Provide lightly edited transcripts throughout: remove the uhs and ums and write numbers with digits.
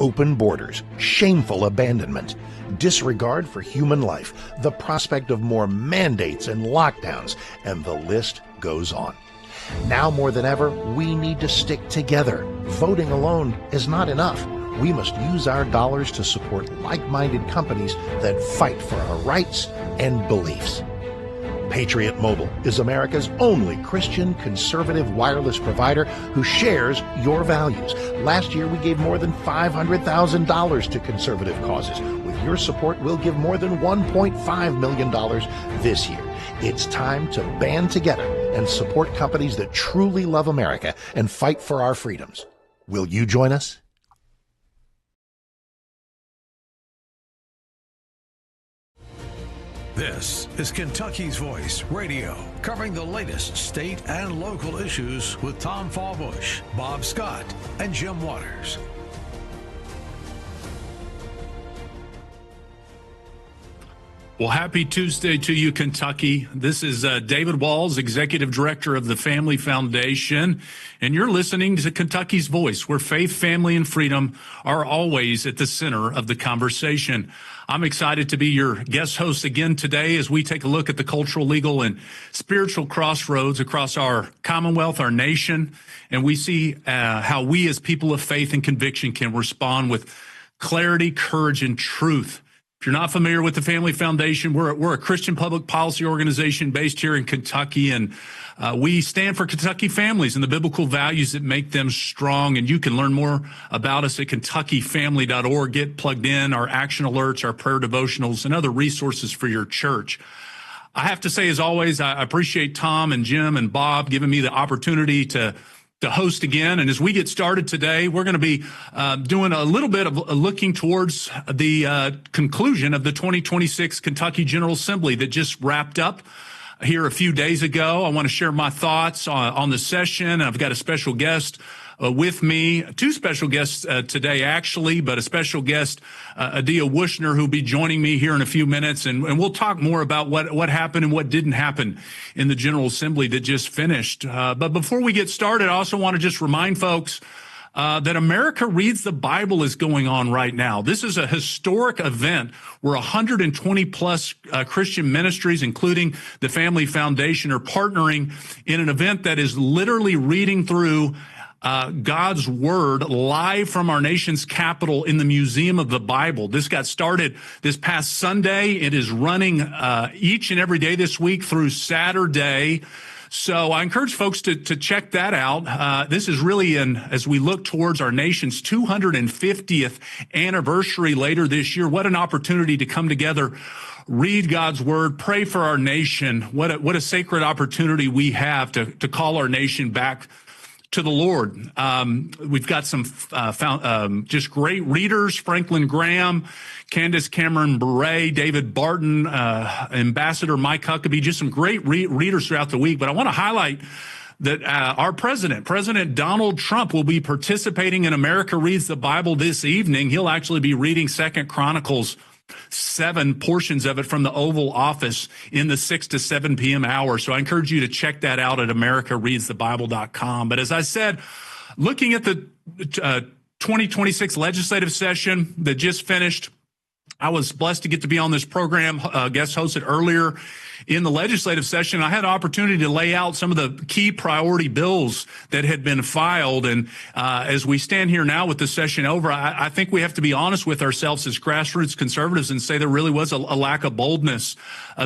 open borders, shameful abandonment, disregard for human life, the prospect of more mandates and lockdowns, and the list goes on. Now more than ever, we need to stick together. Voting alone is not enough. We must use our dollars to support like-minded companies that fight for our rights and beliefs. Patriot Mobile is America's only Christian conservative wireless provider who shares your values. Last year, we gave more than $500,000 to conservative causes. With your support, we'll give more than $1.5 million this year. It's time to band together and support companies that truly love America and fight for our freedoms. Will you join us? This is Kentucky's Voice Radio, covering the latest state and local issues with Tom Fallbush, Bob Scott, and Jim Waters. Well, happy Tuesday to you, Kentucky. This is David Walls, Executive Director of the Family Foundation, and you're listening to Kentucky's Voice, where faith, family, and freedom are always at the center of the conversation. I'm excited to be your guest host again today as we take a look at the cultural, legal, and spiritual crossroads across our Commonwealth, our nation, and we see how we as people of faith and conviction can respond with clarity, courage, and truth. If you're not familiar with the Family Foundation, we're a Christian public policy organization based here in Kentucky, and we stand for Kentucky families and the biblical values that make them strong. And you can learn more about us at kentuckyfamily.org. Get plugged in, our action alerts, our prayer devotionals, and other resources for your church. I have to say, as always, I appreciate Tom and Jim and Bob giving me the opportunity to host again. And as we get started today, we're going to be doing a little bit of looking towards the conclusion of the 2026 Kentucky General Assembly that just wrapped up here a few days ago. I want to share my thoughts on the session. I've got a special guest with me, two special guests today, actually, but a special guest, Adia Wushner, who'll be joining me here in a few minutes. And we'll talk more about what happened and what didn't happen in the General Assembly that just finished. But before we get started, I also want to just remind folks that America Reads the Bible is going on right now. This is a historic event where 120 plus Christian ministries, including the Family Foundation, are partnering in an event that is literally reading through God's Word live from our nation's capital in the Museum of the Bible. This got started this past Sunday. It is running each and every day this week through Saturday. So I encourage folks to check that out. This is really as we look towards our nation's 250th anniversary later this year. What an opportunity to come together, read God's Word, pray for our nation. What a sacred opportunity we have to call our nation back to the Lord. We've got some just great readers: Franklin Graham, Candace Cameron Bure, David Barton, Ambassador Mike Huckabee, just some great readers throughout the week. But I want to highlight that our President Donald Trump, will be participating in America Reads the Bible this evening. He'll actually be reading 2 Chronicles 7, portions of it from the Oval Office in the 6 to 7 p.m. hour. So I encourage you to check that out at americareadsthebible.com. But as I said, looking at the 2026 legislative session that just finished, I was blessed to get to be on this program, guest hosted earlier in the legislative session. I had an opportunity to lay out some of the key priority bills that had been filed. And as we stand here now with the session over, I think we have to be honest with ourselves as grassroots conservatives and say there really was a lack of boldness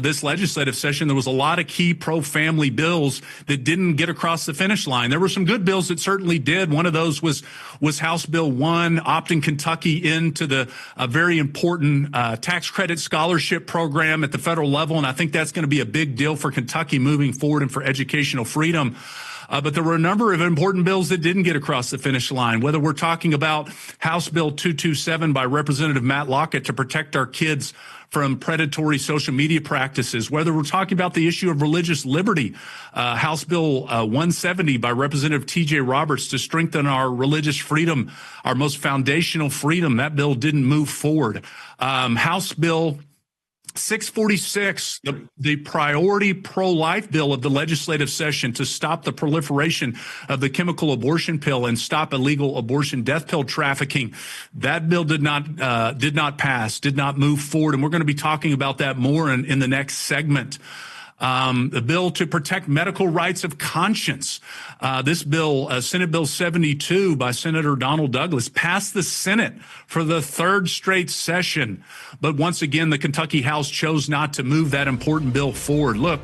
this legislative session. There was a lot of key pro-family bills that didn't get across the finish line. There were some good bills that certainly did. One of those was House Bill 1, opting Kentucky into the very important tax credit scholarship program at the federal level. And I think that's going to be a big deal for Kentucky moving forward and for educational freedom. But there were a number of important bills that didn't get across the finish line, whether we're talking about House Bill 227 by Representative Matt Lockett to protect our kids from predatory social media practices, whether we're talking about the issue of religious liberty, House Bill 170 by Representative T.J. Roberts to strengthen our religious freedom, our most foundational freedom. That bill didn't move forward. House Bill 646, the priority pro-life bill of the legislative session to stop the proliferation of the chemical abortion pill and stop illegal abortion death pill trafficking. That bill did not pass, did not move forward. And we're going to be talking about that more in the next segment. The bill to protect medical rights of conscience. This bill, Senate Bill 72 by Senator Donald Douglas, passed the Senate for the third straight session. But once again, the Kentucky House chose not to move that important bill forward. Look,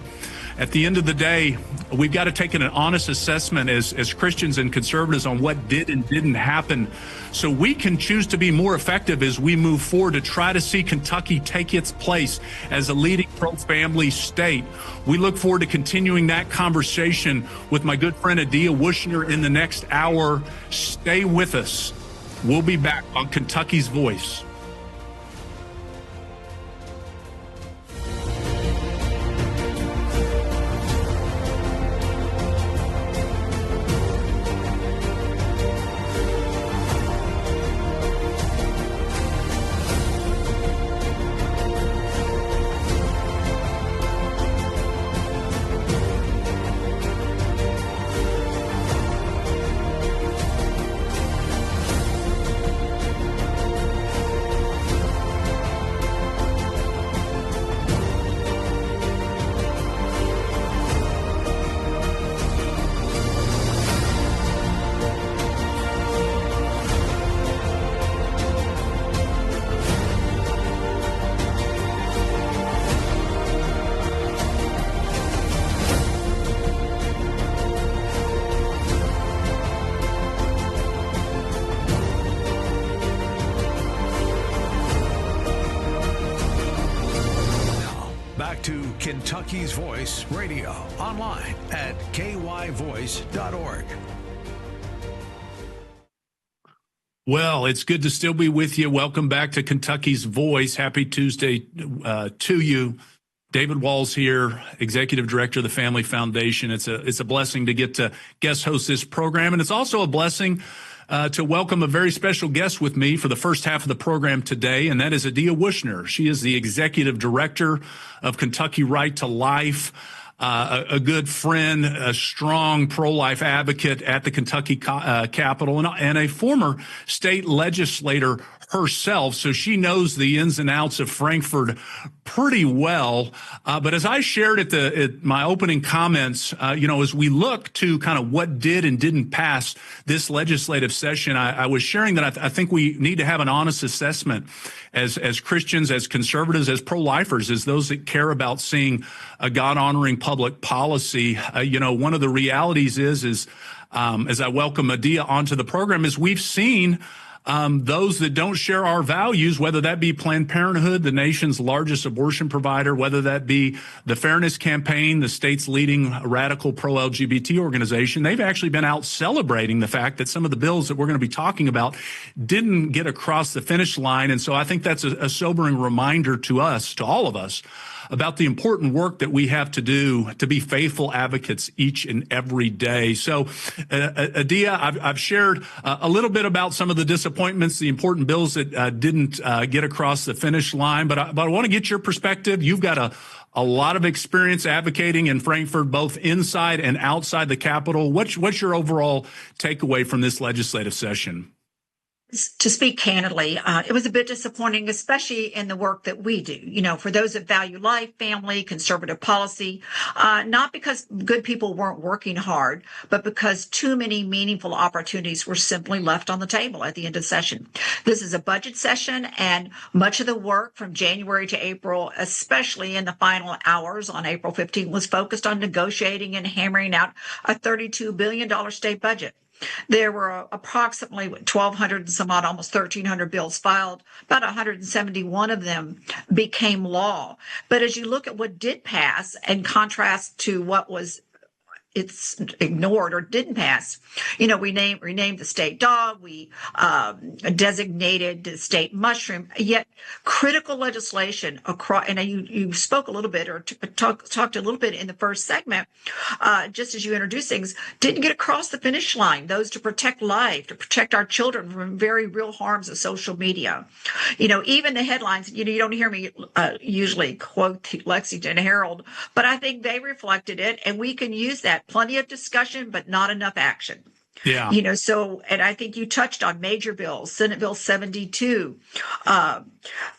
at the end of the day, we've got to take an honest assessment as Christians and conservatives on what did and didn't happen so we can choose to be more effective as we move forward to try to see Kentucky take its place as a leading pro-family state. We look forward to continuing that conversation with my good friend Adia Wushner in the next hour. Stay with us. We'll be back on Kentucky's Voice. Kentucky's Voice Radio, online at kyvoice.org. Well, it's good to still be with you. Welcome back to Kentucky's Voice. Happy Tuesday to you. David Walls here, Executive Director of the Family Foundation. It's a blessing to get to guest host this program, and it's also a blessing to welcome a very special guest with me for the first half of the program today, and that is Adia Wushner. She is the Executive Director of Kentucky Right to Life, a good friend, a strong pro-life advocate at the Kentucky Capitol, and a former state legislator herself, so she knows the ins and outs of Frankfort pretty well. But as I shared at my opening comments, as we look to kind of what did and didn't pass this legislative session, I was sharing that I think we need to have an honest assessment as Christians, as conservatives, as pro-lifers, as those that care about seeing a God-honoring public policy. One of the realities is as I welcome Adia onto the program, is we've seen those that don't share our values, whether that be Planned Parenthood, the nation's largest abortion provider, whether that be the Fairness Campaign, the state's leading radical pro-LGBT organization, they've actually been out celebrating the fact that some of the bills that we're going to be talking about didn't get across the finish line. And so I think that's a sobering reminder to us, to all of us, about the important work that we have to do to be faithful advocates each and every day. So, Adia, I've shared a little bit about some of the disappointments, the important bills that didn't get across the finish line. But I want to get your perspective. You've got a lot of experience advocating in Frankfort, both inside and outside the Capitol. What's your overall takeaway from this legislative session? To speak candidly, it was a bit disappointing, especially in the work that we do, for those that value life, family, conservative policy, not because good people weren't working hard, but because too many meaningful opportunities were simply left on the table at the end of the session. This is a budget session, and much of the work from January to April, especially in the final hours on April 15th, was focused on negotiating and hammering out a $32 billion state budget. There were approximately 1,200 and some odd, almost 1,300 bills filed. About 171 of them became law. But as you look at what did pass and contrast to what was it's ignored or didn't pass. You know, we renamed the state dog, we designated the state mushroom, yet critical legislation across, and you spoke a little bit or talked a little bit in the first segment, just as you introduced things, didn't get across the finish line. Those to protect life, to protect our children from very real harms of social media. You know, even the headlines, you don't hear me usually quote the Lexington Herald, but I think they reflected it, and we can use that. Plenty of discussion, but not enough action. Yeah. You know, so, and I think you touched on major bills, Senate Bill 72,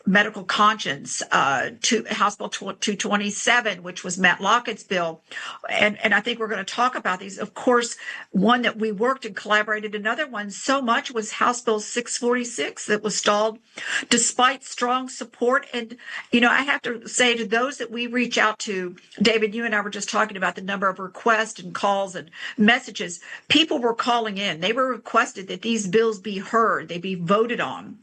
medical conscience, House Bill 227, which was Matt Lockett's bill. And I think we're going to talk about these. Of course, one that we worked and collaborated, another one so much was House Bill 646 that was stalled despite strong support. And, you know, I have to say to those that we reach out to, David, you and I were just talking about the number of requests and calls and messages. People were calling in. They were requested that these bills be heard, they be voted on.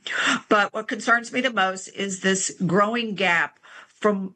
But what concerns me the most is this growing gap from,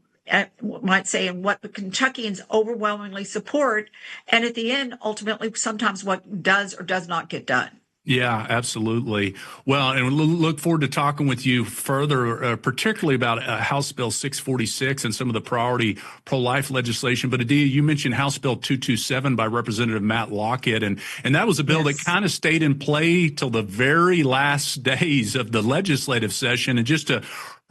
might say, in what the Kentuckians overwhelmingly support, and at the end, ultimately, sometimes what does or does not get done. Yeah, absolutely. Well, and we'll look forward to talking with you further, particularly about House Bill 646 and some of the priority pro-life legislation. But Adia, you mentioned House Bill 227 by Representative Matt Lockett, and that was a bill that kind of stayed in play till the very last days of the legislative session. And just to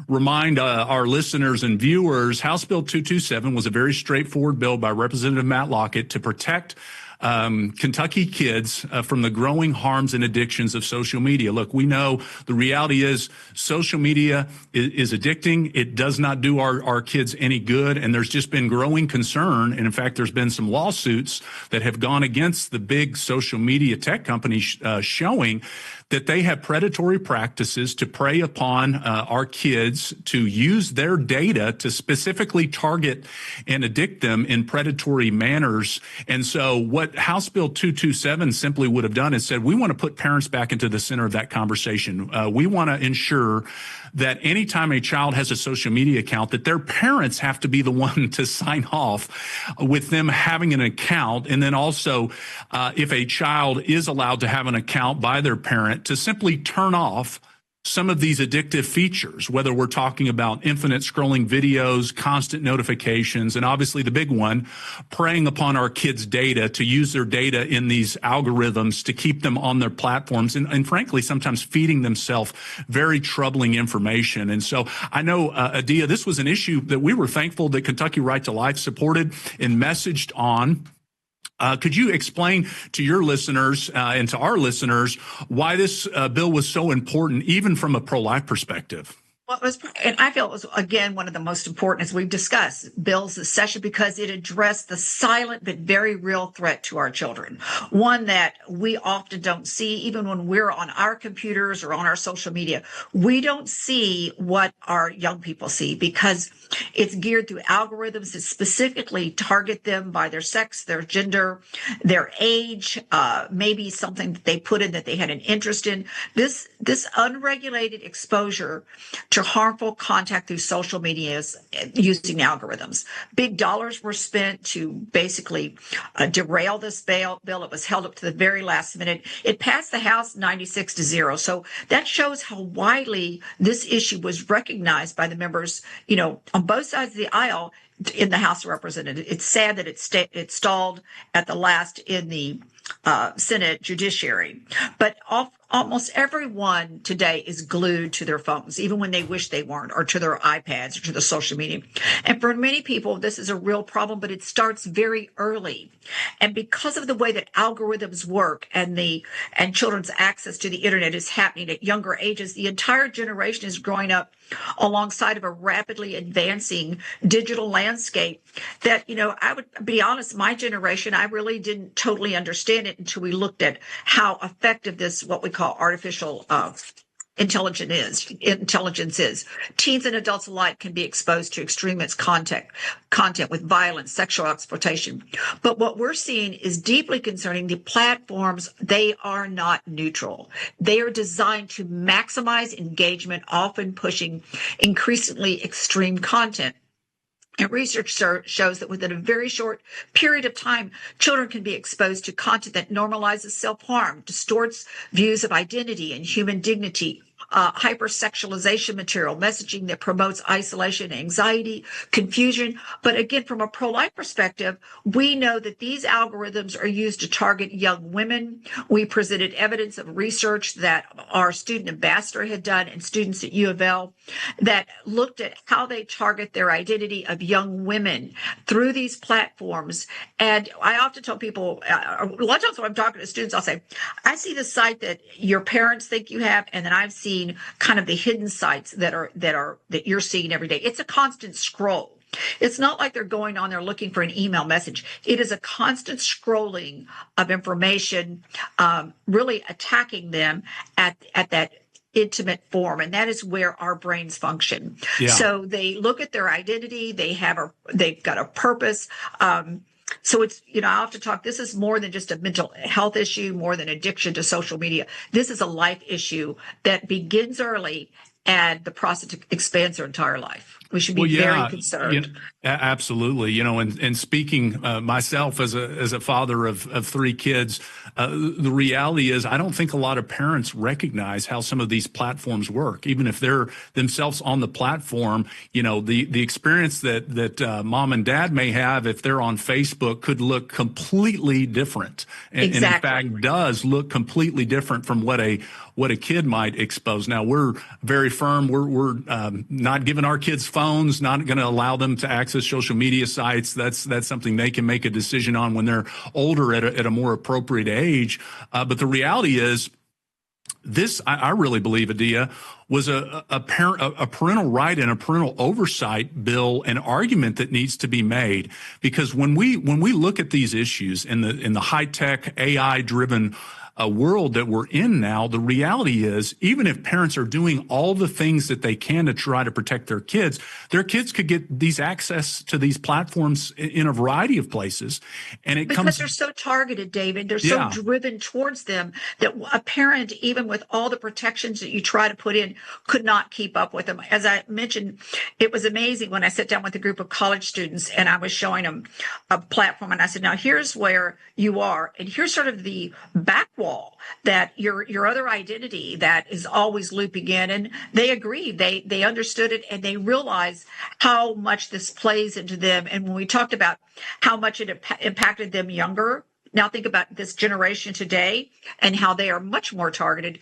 remind our listeners and viewers, House Bill 227 was a very straightforward bill by Representative Matt Lockett to protect Kentucky kids from the growing harms and addictions of social media. Look, we know the reality is social media is addicting. It does not do our kids any good. And there's just been growing concern. And in fact, there's been some lawsuits that have gone against the big social media tech companies showing that they have predatory practices to prey upon our kids, to use their data to specifically target and addict them in predatory manners. And so what House Bill 227 simply would have done is said, we want to put parents back into the center of that conversation. We want to ensure that anytime a child has a social media account, that their parents have to be the one to sign off with them having an account. And then also, if a child is allowed to have an account by their parent, to simply turn off some of these addictive features, whether we're talking about infinite scrolling videos, constant notifications, and obviously the big one, preying upon our kids' data, to use their data in these algorithms to keep them on their platforms, and frankly, sometimes feeding themselves very troubling information. And so I know, Adia, this was an issue that we were thankful that Kentucky Right to Life supported and messaged on. Could you explain to your listeners and to our listeners why this bill was so important, even from a pro-life perspective? Well, and I feel it was, again, one of the most important, as we've discussed, bills this session, because it addressed the silent but very real threat to our children, one that we often don't see, even when we're on our computers or on our social media. We don't see what our young people see because it's geared through algorithms that specifically target them by their sex, their gender, their age, maybe something that they put in that they had an interest in. This unregulated exposure to harmful contact through social media using algorithms. Big dollars were spent to basically derail this bill. It was held up to the very last minute. It passed the House 96-0. So that shows how widely this issue was recognized by the members, you know, on both sides of the aisle in the House of Representatives. It's sad that it stalled at the last in the Senate Judiciary. But almost everyone today is glued to their phones, even when they wish they weren't, or to their iPads or to the social media. And for many people, this is a real problem, but it starts very early. And because of the way that algorithms work and children's access to the internet is happening at younger ages, the entire generation is growing up alongside of a rapidly advancing digital landscape that, you know, I would be honest, my generation, I really didn't totally understand it until we looked at how effective this, what we call artificial intelligence is. Teens and adults alike can be exposed to extremist content with violence, sexual exploitation. But what we're seeing is deeply concerning. The platforms, they are not neutral. They are designed to maximize engagement, often pushing increasingly extreme content. And research shows that within a very short period of time, children can be exposed to content that normalizes self-harm, distorts views of identity and human dignity, hypersexualization material, messaging that promotes isolation, anxiety, confusion. But again, from a pro-life perspective, we know that these algorithms are used to target young women. We presented evidence of research that our student ambassador had done and students at U of L that looked at how they target their identity of young women through these platforms. And I often tell people, a lot of times when I'm talking to students, I'll say, I see the site that your parents think you have, and then I've seen kind of the hidden sites that you're seeing every day. It's a constant scroll. It's not like they're going on there looking for an email message. It is a constant scrolling of information, really attacking them at that intimate form. And that is where our brains function. Yeah. So they look at their identity. They've got a purpose. So it's, I often talk, this is more than just a mental health issue, more than addiction to social media. This is a life issue that begins early and the process expands their entire life. We should be very concerned. Absolutely. And speaking myself as a father of three kids, the reality is I don't think a lot of parents recognize how some of these platforms work. Even if they're themselves on the platform, the experience that mom and dad may have if they're on Facebook could look completely different. And in fact, does look completely different from what a kid might expose. Now, we're very firm. We're not giving our kids phones, not going to allow them to access social media sites. That's something they can make a decision on when they're older at a more appropriate age. But the reality is, this, I really believe, Adia, was a parental right and a parental oversight bill, an argument that needs to be made. Because when we look at these issues in the high-tech, AI-driven world that we're in now, the reality is, even if parents are doing all the things that they can to try to protect their kids could get these access to these platforms in a variety of places. And because they're so targeted, David, they're so driven towards them that a parent, even with all the protections that you try to put in, could not keep up with them. As I mentioned, it was amazing when I sat down with a group of college students and I was showing them a platform and I said, now here's where you are. And here's sort of the back wall that your other identity that is always looping in. And they agreed. They understood it and they realized how much this plays into them. And when we talked about how much it impacted them younger, now think about this generation today and how they are much more targeted.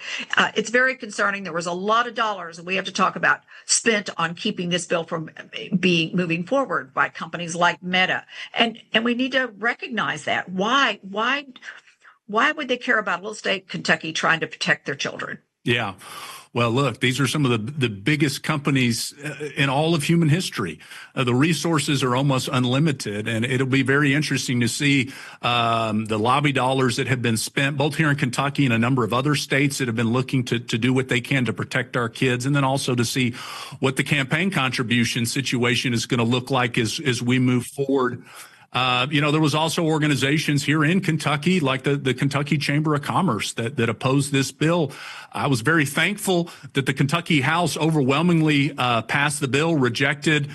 It's very concerning. There was a lot of dollars, and we have to talk about, spent on keeping this bill from moving forward by companies like Meta. And we need to recognize that. Why would they care about little state Kentucky trying to protect their children? Yeah. Well, look, these are some of the biggest companies in all of human history. The resources are almost unlimited, and it'll be very interesting to see the lobby dollars that have been spent, both here in Kentucky and a number of other states that have been looking to do what they can to protect our kids, and then also to see what the campaign contribution situation is going to look like as we move forward. There was also organizations here in Kentucky, like the Kentucky Chamber of Commerce, that opposed this bill. I was very thankful that the Kentucky House overwhelmingly passed the bill, rejected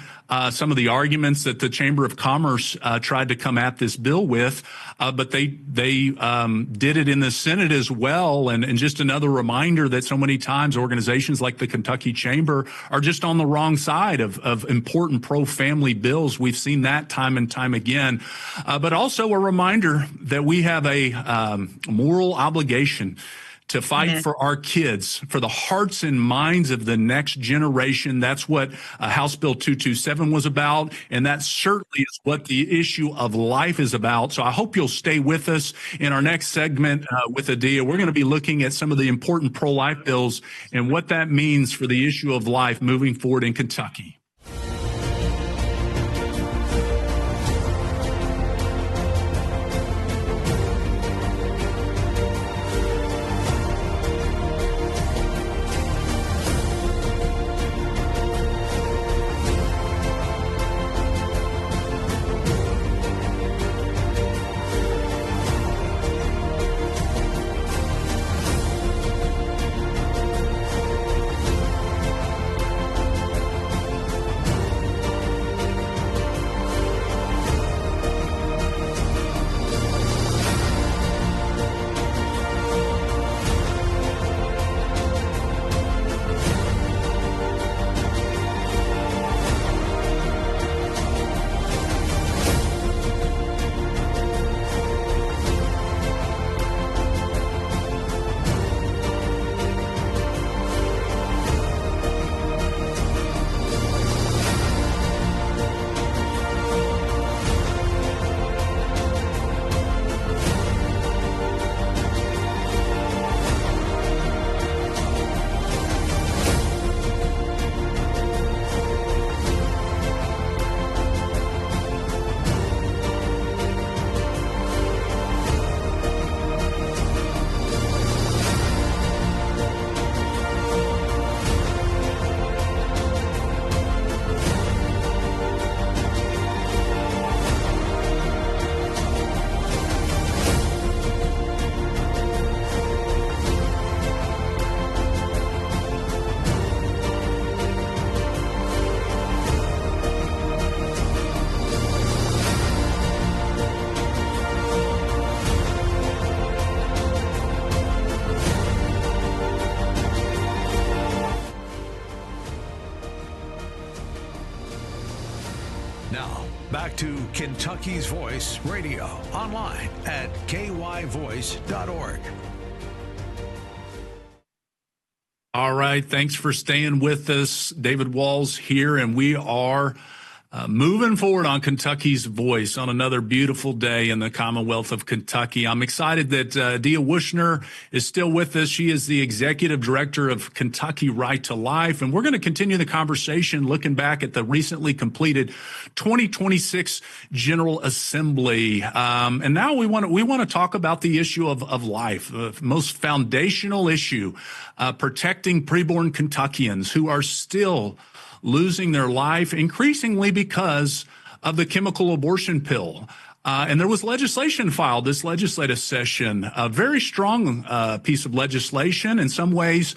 some of the arguments that the Chamber of Commerce tried to come at this bill with, but they did it in the Senate as well. And just another reminder that so many times organizations like the Kentucky Chamber are just on the wrong side of important pro-family bills. We've seen that time and time again, but also a reminder that we have a moral obligation to fight for our kids, for the hearts and minds of the next generation. That's what House Bill 227 was about, and that certainly is what the issue of life is about. So I hope you'll stay with us in our next segment with Adia. We're going to be looking at some of the important pro-life bills and what that means for the issue of life moving forward in Kentucky. Back to Kentucky's Voice Radio, online at kyvoice.org. All right. Thanks for staying with us. David Walls here, and we are moving forward on Kentucky's Voice on another beautiful day in the Commonwealth of Kentucky. I'm excited that Dia Wushner is still with us. She is the Executive Director of Kentucky Right to Life, and we're going to continue the conversation looking back at the recently completed 2026 General Assembly. And now we want to talk about the issue of life, the most foundational issue, protecting preborn Kentuckians who are still losing their life increasingly because of the chemical abortion pill. And there was legislation filed this legislative session, a very strong piece of legislation. In some ways,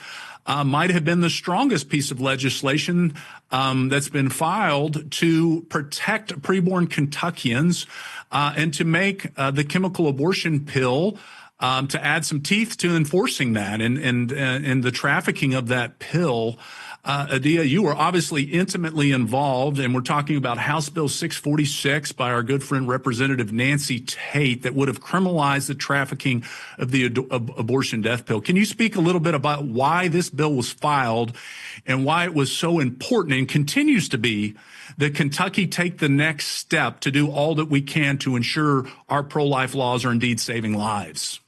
might have been the strongest piece of legislation that's been filed to protect preborn Kentuckians and to make the chemical abortion pill to add some teeth to enforcing that and the trafficking of that pill. Adia, you were obviously intimately involved, and we're talking about House Bill 646 by our good friend Representative Nancy Tate that would have criminalized the trafficking of the abortion death pill. Can you speak a little bit about why this bill was filed and why it was so important and continues to be that Kentucky take the next step to do all that we can to ensure our pro-life laws are indeed saving lives?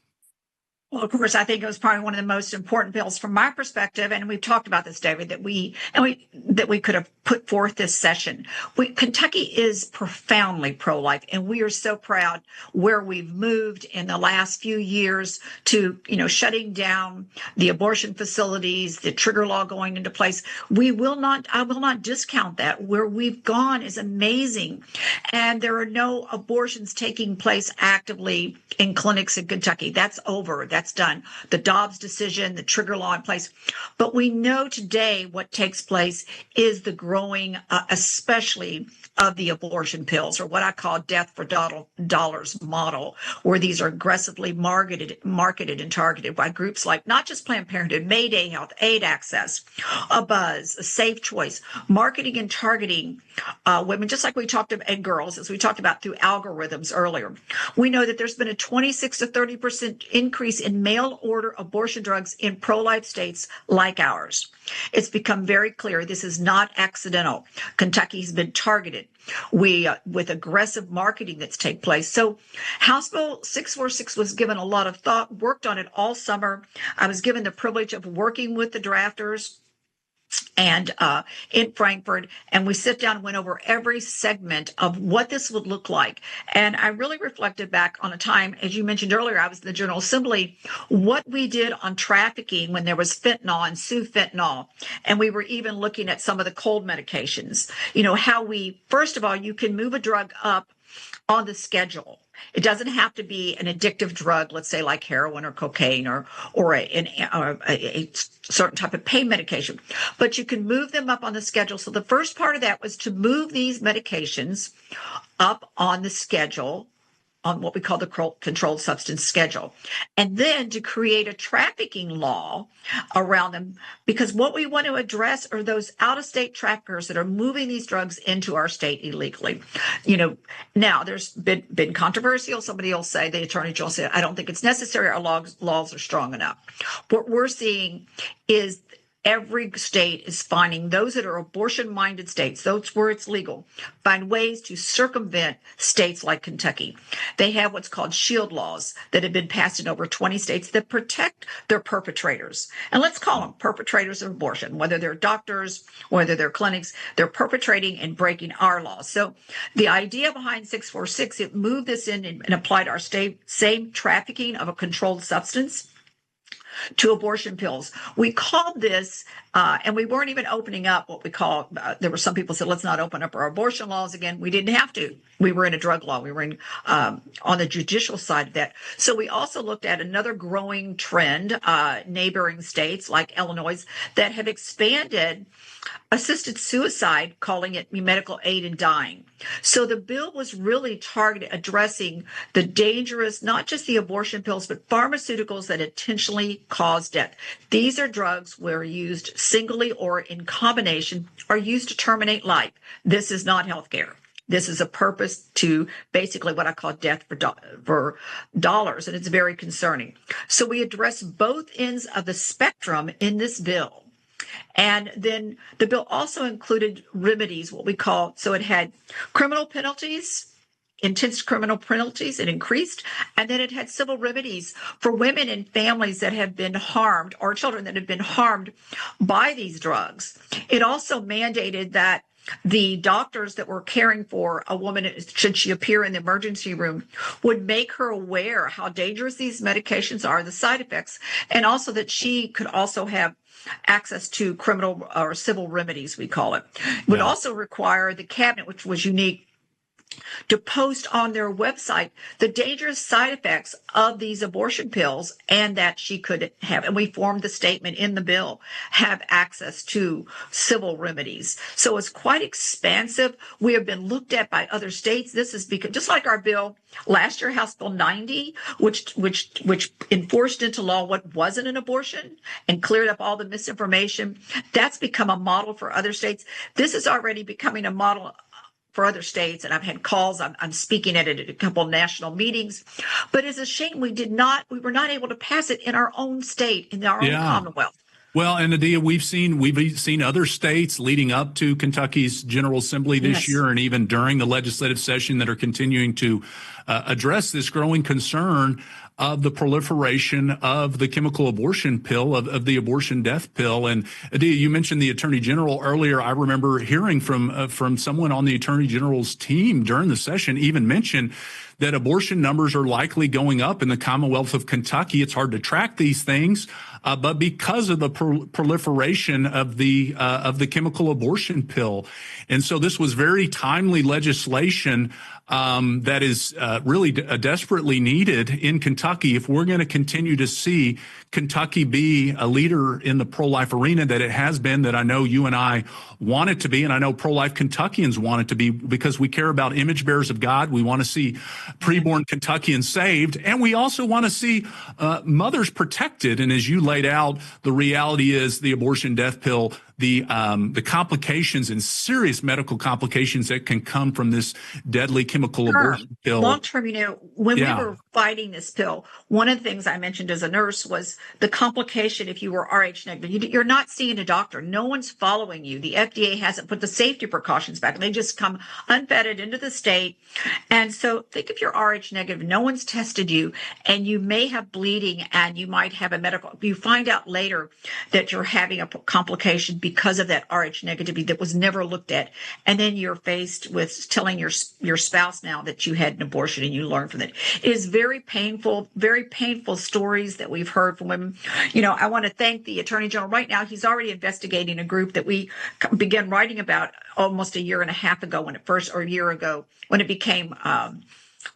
Well, of course, I think it was probably one of the most important bills from my perspective, and we've talked about this, David, that we could have put forth this session. Kentucky is profoundly pro-life, and we are so proud where we've moved in the last few years to, shutting down the abortion facilities, the trigger law going into place. I will not discount that. Where we've gone is amazing, and there are no abortions taking place actively in clinics in Kentucky. That's over. That's done. The Dobbs decision, the trigger law in place. But we know today what takes place is the growing, especially of the abortion pills, or what I call death for dollars model, where these are aggressively marketed and targeted by groups like not just Planned Parenthood, Mayday Health, Aid Access, a Buzz, a Safe Choice, marketing and targeting women, just like we talked about, and girls, as we talked about through algorithms earlier. We know that there's been a 26 to 30% increase in mail order abortion drugs in pro-life states like ours. It's become very clear this is not accidental. Kentucky's been targeted with aggressive marketing that's taken place. So House Bill 646 was given a lot of thought, worked on it all summer. I was given the privilege of working with the drafters and in Frankfurt, and we sit down and went over every segment of what this would look like. And I really reflected back on a time, as you mentioned earlier, I was in the General Assembly, what we did on trafficking when there was fentanyl and sufentanil, and we were even looking at some of the cold medications. How we, first of all, you can move a drug up on the schedule. It doesn't have to be an addictive drug, let's say like heroin or cocaine or a certain type of pain medication, but you can move them up on the schedule. So the first part of that was to move these medications up on the schedule, on what we call the controlled substance schedule, and then to create a trafficking law around them, because what we want to address are those out-of-state traffickers that are moving these drugs into our state illegally. Now there's been controversial. Somebody will say, the Attorney General said, I don't think it's necessary. Our laws are strong enough. What we're seeing is every state is finding those that are abortion-minded states, those where it's legal, find ways to circumvent states like Kentucky. They have what's called shield laws that have been passed in over 20 states that protect their perpetrators. And let's call them perpetrators of abortion, whether they're doctors, whether they're clinics, they're perpetrating and breaking our laws. So the idea behind 646, it moved this in and applied our same trafficking of a controlled substance to abortion pills. We called this, and we weren't even opening up what we call, there were some people said, let's not open up our abortion laws again. We didn't have to. We were in a drug law. We were in on the judicial side of that. So we also looked at another growing trend, neighboring states like Illinois that have expanded assisted suicide, calling it medical aid in dying. So the bill was really targeted, addressing the dangerous, not just the abortion pills, but pharmaceuticals that intentionally cause death. These are drugs where used singly or in combination are used to terminate life. This is not healthcare. This is a purpose to basically what I call death for dollars, and it's very concerning. So we address both ends of the spectrum in this bill. And then the bill also included remedies, what we call, so it had criminal penalties, intense criminal penalties, it increased, and then it had civil remedies for women and families that have been harmed, or children that have been harmed by these drugs. It also mandated that the doctors that were caring for a woman, should she appear in the emergency room, would make her aware how dangerous these medications are, the side effects, and also that she could also have access to criminal or civil remedies, we call it. It would also require the cabinet, which was unique, to post on their website the dangerous side effects of these abortion pills, and that she could have, and we formed the statement in the bill, have access to civil remedies. So it's quite expansive. We have been looked at by other states. This is because, just like our bill last year, House Bill 90, which enforced into law what wasn't an abortion and cleared up all the misinformation, that's become a model for other states. This is already becoming a model for other states, and I've had calls. I'm speaking at a couple of national meetings, but it's a shame we were not able to pass it in our own state, in our own Commonwealth. Well, and Adia, we've seen other states leading up to Kentucky's General Assembly this year, and even during the legislative session, that are continuing to address this growing concern of the proliferation of the chemical abortion pill, of the abortion death pill. And Adia, you mentioned the Attorney General earlier. I remember hearing from someone on the Attorney General's team during the session even mention that abortion numbers are likely going up in the Commonwealth of Kentucky. It's hard to track these things, but because of the proliferation of the chemical abortion pill. And so this was very timely legislation that is really desperately needed in Kentucky if we're going to continue to see Kentucky be a leader in the pro-life arena that it has been, that I know you and I want it to be, and I know pro-life Kentuckians want it to be, because we care about image bearers of God. We want to see preborn Kentuckians saved, and we also want to see mothers protected. And as you laid out, the reality is the abortion death pill, the complications and serious medical complications that can come from this deadly chemical abortion pill. Long term, when we were fighting this pill, one of the things I mentioned as a nurse was the complication if you were Rh negative. You're not seeing a doctor. No one's following you. The FDA hasn't put the safety precautions back. They just come unvetted into the state. And so think if you're Rh negative, no one's tested you, and you may have bleeding, and you might have a medical. You find out later that you're having a complication because of that Rh negativity that was never looked at. And then you're faced with telling your spouse now that you had an abortion, and you learn from it. It is very painful stories that we've heard from women. I want to thank the Attorney General right now. He's already investigating a group that we began writing about almost a year and a half ago a year ago when it became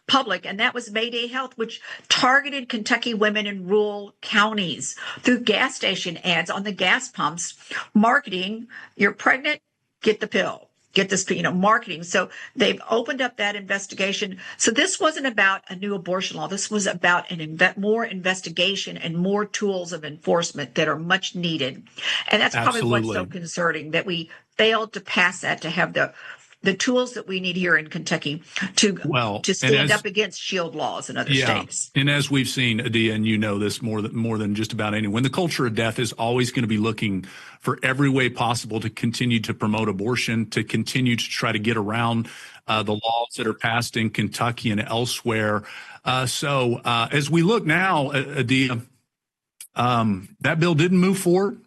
public, and that was Mayday Health, which targeted Kentucky women in rural counties through gas station ads on the gas pumps, marketing, you're pregnant, get the pill. Get this, marketing. So they've opened up that investigation. So this wasn't about a new abortion law. This was about more investigation and more tools of enforcement that are much needed. And that's probably what's so concerning, that we failed to pass that, to have the tools that we need here in Kentucky to stand up against shield laws in other states. And as we've seen, Adia, and you know this more than just about anyone, the culture of death is always going to be looking for every way possible to continue to promote abortion, to continue to try to get around the laws that are passed in Kentucky and elsewhere. So as we look now, Adia, that bill didn't move forward.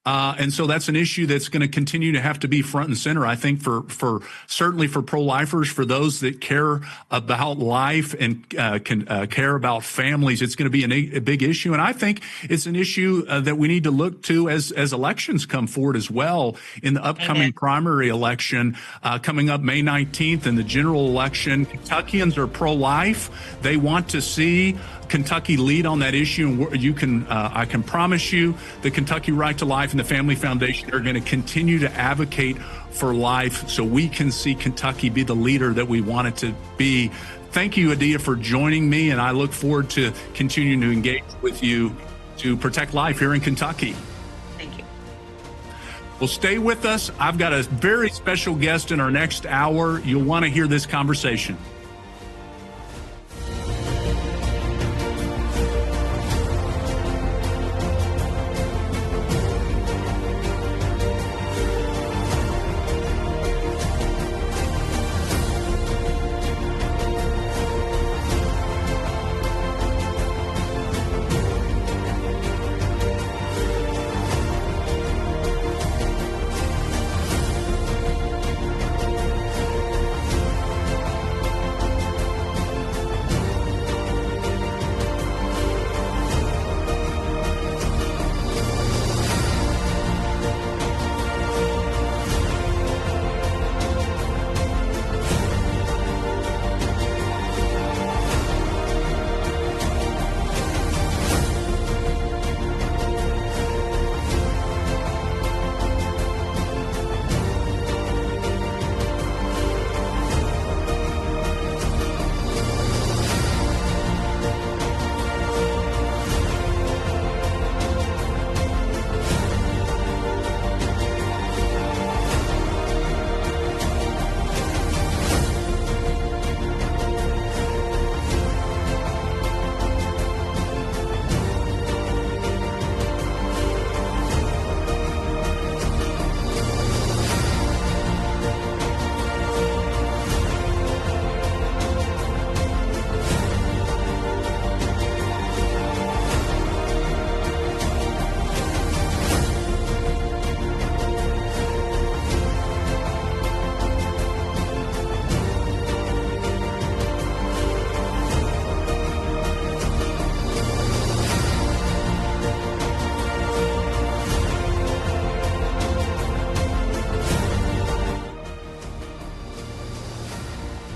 And so that's an issue that's going to continue to have to be front and center, I think, for certainly for pro-lifers, for those that care about life and care about families. It's going to be a big issue. And I think it's an issue that we need to look to as elections come forward as well, in the upcoming primary election coming up May 19th, and the general election. Kentuckians are pro-life. They want to see Kentucky lead on that issue, and I can promise you the Kentucky Right to Life and the Family Foundation are going to continue to advocate for life, so we can see Kentucky be the leader that we want it to be. Thank you, Adia, for joining me, and I look forward to continuing to engage with you to protect life here in Kentucky. Thank you. Well, stay with us. I've got a very special guest in our next hour. You'll want to hear this conversation.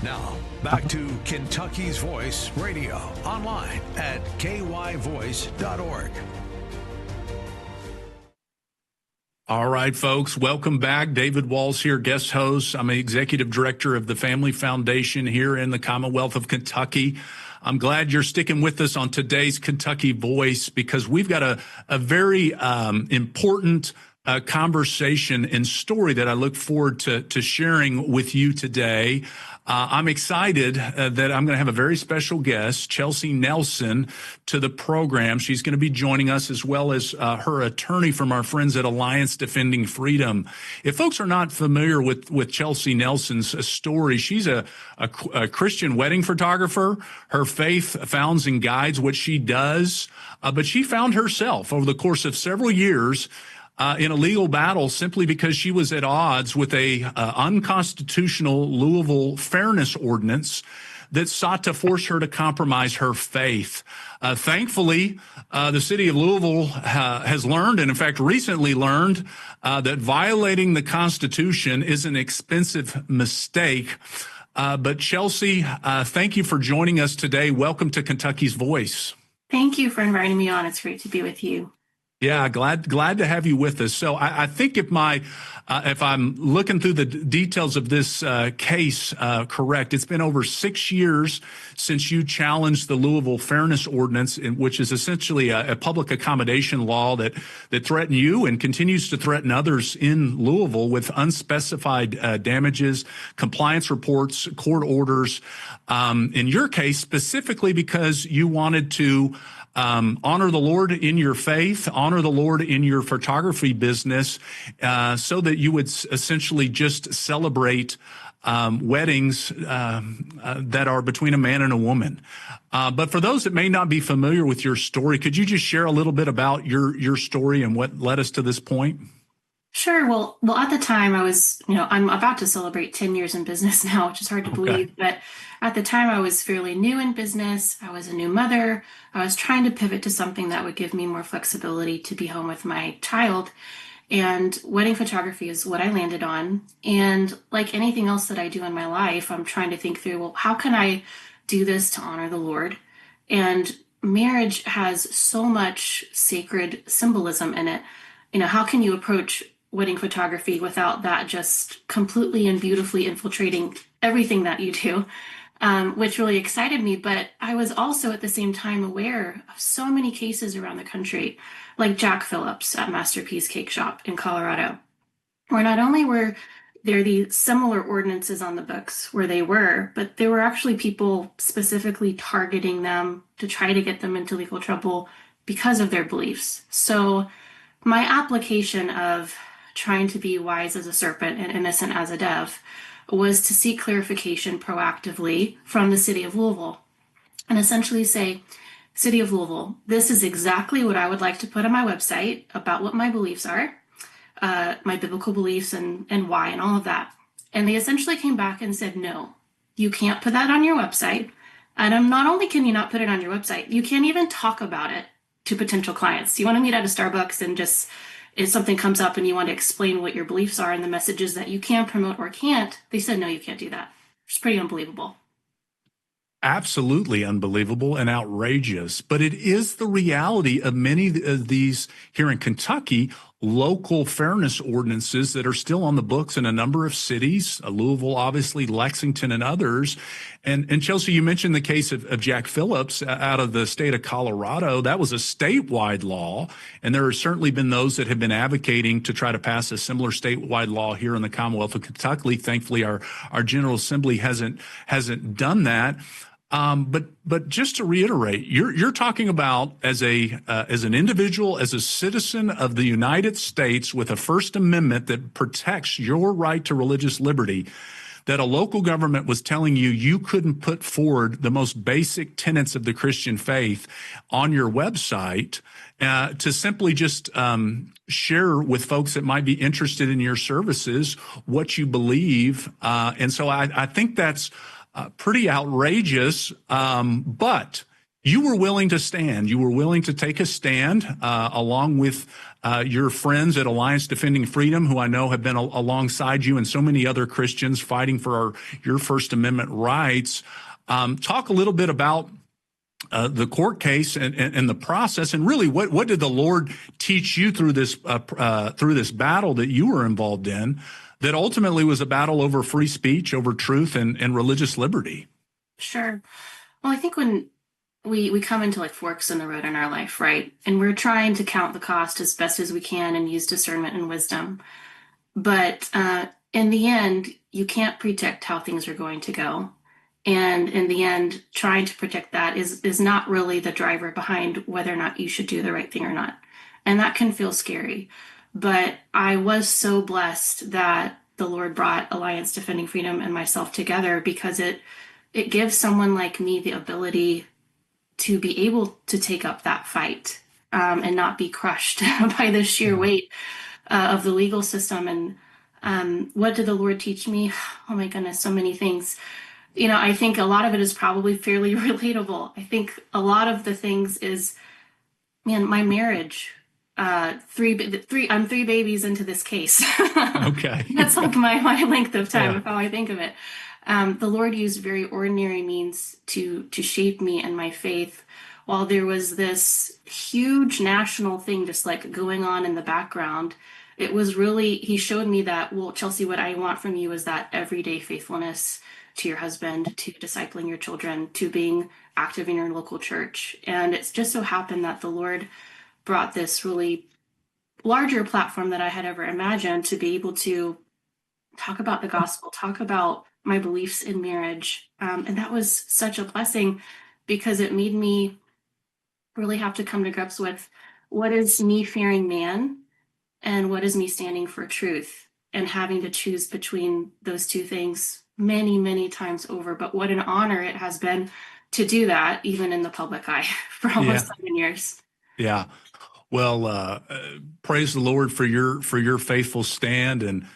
Now, back to Kentucky's Voice Radio, online at kyvoice.org. All right, folks, welcome back. David Walls here, guest host. I'm the executive director of the Family Foundation here in the Commonwealth of Kentucky. I'm glad you're sticking with us on today's Kentucky Voice because we've got a very important conversation and story that I look forward to sharing with you today. I'm excited that I'm going to have a very special guest, Chelsea Nelson, to the program. She's going to be joining us as well as her attorney from our friends at Alliance Defending Freedom. If folks are not familiar with Chelsea Nelson's story, she's a Christian wedding photographer. Her faith founds and guides what she does, but she found herself over the course of several years in a legal battle simply because she was at odds with a unconstitutional Louisville fairness ordinance that sought to force her to compromise her faith. Thankfully, the city of Louisville has learned, and in fact recently learned, that violating the Constitution is an expensive mistake. But Chelsea, thank you for joining us today. Welcome to Kentucky's Voice. Thank you for inviting me on. It's great to be with you. Yeah, glad to have you with us. So I think if I'm looking through the details of this case correct, it's been over 6 years since you challenged the Louisville Fairness Ordinance, which is essentially a public accommodation law that threatened you and continues to threaten others in Louisville with unspecified damages, compliance reports, court orders. In your case, specifically because you wanted to honor the Lord in your faith, honor the Lord in your photography business, so that you would essentially just celebrate weddings that are between a man and a woman. But for those that may not be familiar with your story, could you just share a little bit about your story and what led us to this point? Sure. Well, at the time I was, I'm about to celebrate 10 years in business now, which is hard to believe. But at the time I was fairly new in business. I was a new mother. I was trying to pivot to something that would give me more flexibility to be home with my child. And wedding photography is what I landed on. And like anything else that I do in my life, I'm trying to think through, well, how can I do this to honor the Lord? And marriage has so much sacred symbolism in it. How can you approach wedding photography without that just completely and beautifully infiltrating everything that you do, which really excited me. But I was also at the same time aware of so many cases around the country, like Jack Phillips at Masterpiece Cake Shop in Colorado. where not only were there these similar ordinances on the books where they were, but there were actually people specifically targeting them to try to get them into legal trouble because of their beliefs. So my application of trying to be wise as a serpent and innocent as a dove was to seek clarification proactively from the city of Louisville and essentially say, City of Louisville, this is exactly what I would like to put on my website about what my beliefs are, my biblical beliefs and why and all of that. And they essentially came back and said, no, you can't put that on your website. And not only can you not put it on your website, you can't even talk about it to potential clients. You want to meet at a Starbucks and just, if something comes up and you want to explain what your beliefs are and the messages that you can promote or can't, they said, no, you can't do that. It's pretty unbelievable. Absolutely unbelievable and outrageous. But it is the reality of many of these here in Kentucky, local fairness ordinances that are still on the books in a number of cities, Louisville, obviously, Lexington, and others. And Chelsea, you mentioned the case of Jack Phillips out of the state of Colorado. That was a statewide law, and there have certainly been those that have been advocating to try to pass a similar statewide law here in the Commonwealth of Kentucky. Thankfully, our General Assembly hasn't done that. But just to reiterate, you're talking about as an individual, as a citizen of the United States with a First Amendment that protects your right to religious liberty, that a local government was telling you you couldn't put forward the most basic tenets of the Christian faith on your website to simply just share with folks that might be interested in your services what you believe. And so I think that's pretty outrageous, but you were willing to stand. You were willing to take a stand along with your friends at Alliance Defending Freedom, who I know have been alongside you and so many other Christians fighting for your First Amendment rights. Talk a little bit about the court case and the process, and really what did the Lord teach you through this battle that you were involved in, that ultimately was a battle over free speech, over truth and religious liberty? Sure. Well, I think when we come into like forks in the road in our life, right? And we're trying to count the cost as best as we can and use discernment and wisdom. But in the end, you can't predict how things are going to go. And in the end, trying to protect that is not really the driver behind whether or not you should do the right thing or not. And that can feel scary. But I was so blessed that the Lord brought Alliance Defending Freedom and myself together, because it gives someone like me the ability to be able to take up that fight and not be crushed by the sheer weight of the legal system. And what did the Lord teach me? Oh my goodness, so many things. You know, I think a lot of it is probably fairly relatable. I think a lot of the things is, man, my marriage. I'm 3 babies into this case. Okay. That's like my length of time of how I think of it. The Lord used very ordinary means to shape me and my faith, while there was this huge national thing just like going on in the background. It was really, he showed me that, well, Chelsea, what I want from you is that everyday faithfulness to your husband, to discipling your children, to being active in your local church. And it's just so happened that the Lord brought this really larger platform that I had ever imagined to be able to talk about the gospel, talk about my beliefs in marriage. And that was such a blessing, because it made me really have to come to grips with what is me fearing man and what is me standing for truth, and having to choose between those two things many, many times over. But what an honor it has been to do that, even in the public eye, for almost 7 years. Yeah. Well, praise the Lord for your faithful stand, and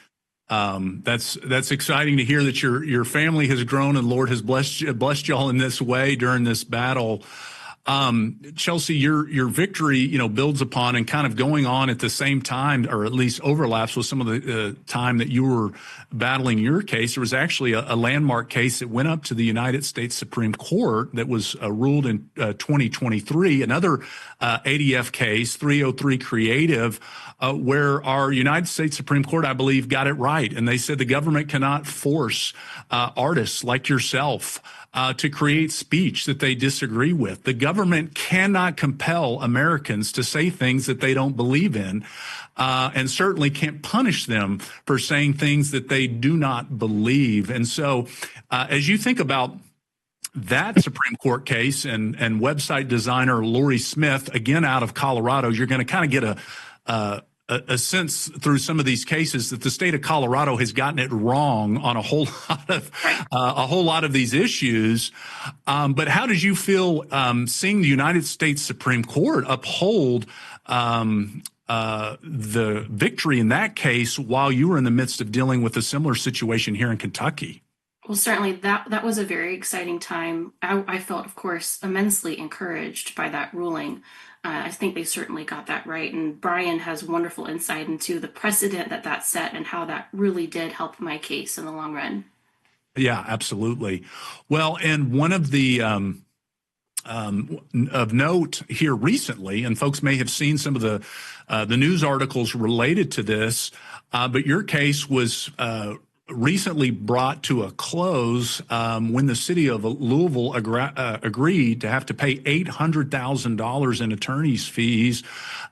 that's exciting to hear that your family has grown and Lord has blessed y'all in this way during this battle. Chelsea, your victory, builds upon and kind of going on at the same time, or at least overlaps with some of the time that you were battling your case. There was actually a landmark case that went up to the United States Supreme Court that was ruled in 2023, another ADF case, 303 Creative, where our United States Supreme Court, I believe, got it right. And they said the government cannot force artists like yourself to create speech that they disagree with. The government cannot compel Americans to say things that they don't believe in, and certainly can't punish them for saying things that they do not believe. And so as you think about that Supreme Court case and website designer Lori Smith, again out of Colorado, you're going to kind of get a sense through some of these cases that the state of Colorado has gotten it wrong on a whole lot of these issues. But how did you feel seeing the United States Supreme Court uphold the victory in that case while you were in the midst of dealing with a similar situation here in Kentucky? Well, certainly that was a very exciting time. I felt, of course, immensely encouraged by that ruling. I think they certainly got that right. And Brian has wonderful insight into the precedent that set and how that really did help my case in the long run. Yeah, absolutely. Well, and one of the of note here recently, and folks may have seen some of the news articles related to this, but your case was recently brought to a close when the city of Louisville agreed to have to pay $800,000 in attorney's fees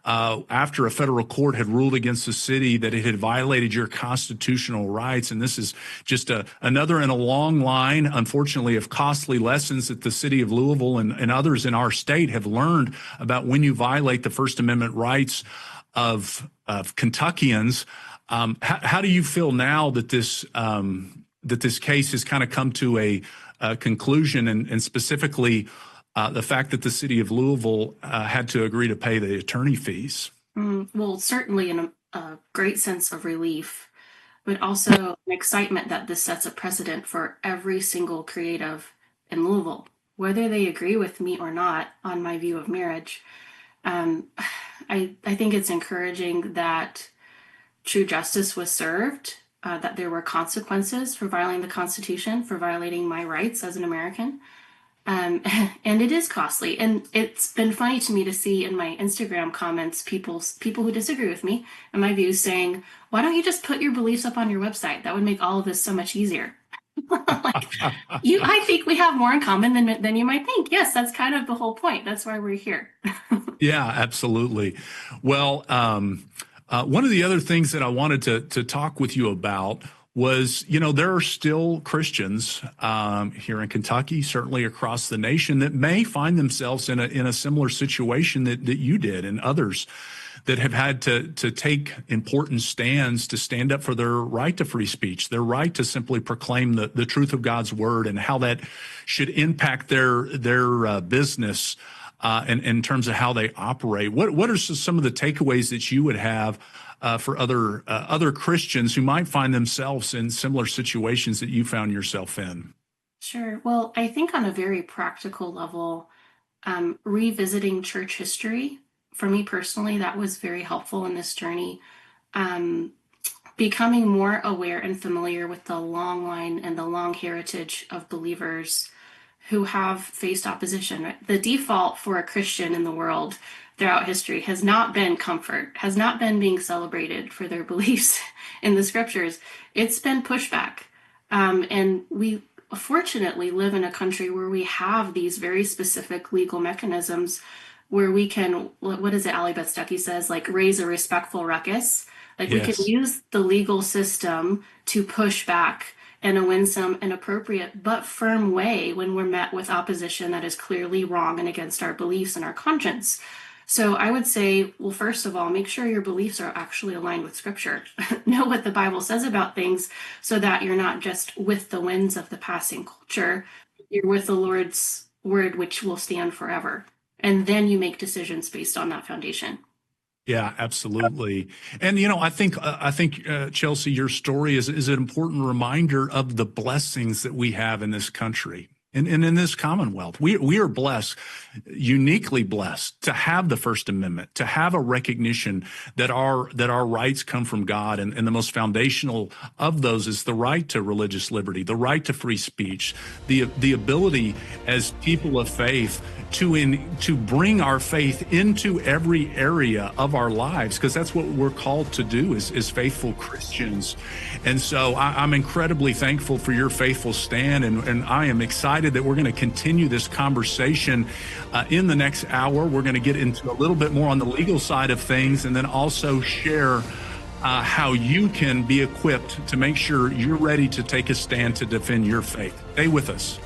after a federal court had ruled against the city that it had violated your constitutional rights. And this is just another in a long line, unfortunately, of costly lessons that the city of Louisville and others in our state have learned about when you violate the First Amendment rights of Kentuckians. How do you feel now that this case has kind of come to a conclusion, and specifically the fact that the city of Louisville had to agree to pay the attorney fees? Well, certainly in a great sense of relief, but also an excitement that this sets a precedent for every single creative in Louisville, whether they agree with me or not on my view of marriage. I think it's encouraging that true justice was served, that there were consequences for violating the Constitution, for violating my rights as an American. And it is costly. And it's been funny to me to see in my Instagram comments, people who disagree with me and my views saying, why don't you just put your beliefs up on your website? That would make all of this so much easier. I think we have more in common than you might think. Yes, that's kind of the whole point. That's why we're here. Yeah, absolutely. Well, one of the other things that I wanted to talk with you about was, there are still Christians here in Kentucky, certainly across the nation, that may find themselves in a similar situation that you did, and others that have had to take important stands to stand up for their right to free speech, their right to simply proclaim the truth of God's word, and how that should impact their business in terms of how they operate. What are some of the takeaways that you would have for other Christians who might find themselves in similar situations that you found yourself in? Sure. Well, I think on a very practical level, revisiting church history, for me personally, that was very helpful in this journey. Becoming more aware and familiar with the long line and the long heritage of believers who have faced opposition. Right? The default for a Christian in the world throughout history has not been comfort, has not been being celebrated for their beliefs in the scriptures. It's been pushback. And we fortunately live in a country where we have these very specific legal mechanisms where we can, what is it, Allie Beth Stuckey says, like raise a respectful ruckus. Like yes. We can use the legal system to push back in a winsome and appropriate but firm way when we're met with opposition that is clearly wrong and against our beliefs and our conscience. So I would say, well, first of all, make sure your beliefs are actually aligned with Scripture. Know what the Bible says about things so that you're not just with the winds of the passing culture. You're with the Lord's word, which will stand forever. And then you make decisions based on that foundation. Yeah, absolutely. And, I think Chelsea, your story is an important reminder of the blessings that we have in this country. And in this Commonwealth, we are blessed, uniquely blessed, to have the First Amendment, to have a recognition that our rights come from God, and the most foundational of those is the right to religious liberty, the right to free speech, the ability as people of faith to bring our faith into every area of our lives, because that's what we're called to do as faithful Christians. And so I'm incredibly thankful for your faithful stand, and I am excited excited that we're going to continue this conversation in the next hour. We're going to get into a little bit more on the legal side of things, and then also share how you can be equipped to make sure you're ready to take a stand to defend your faith. Stay with us.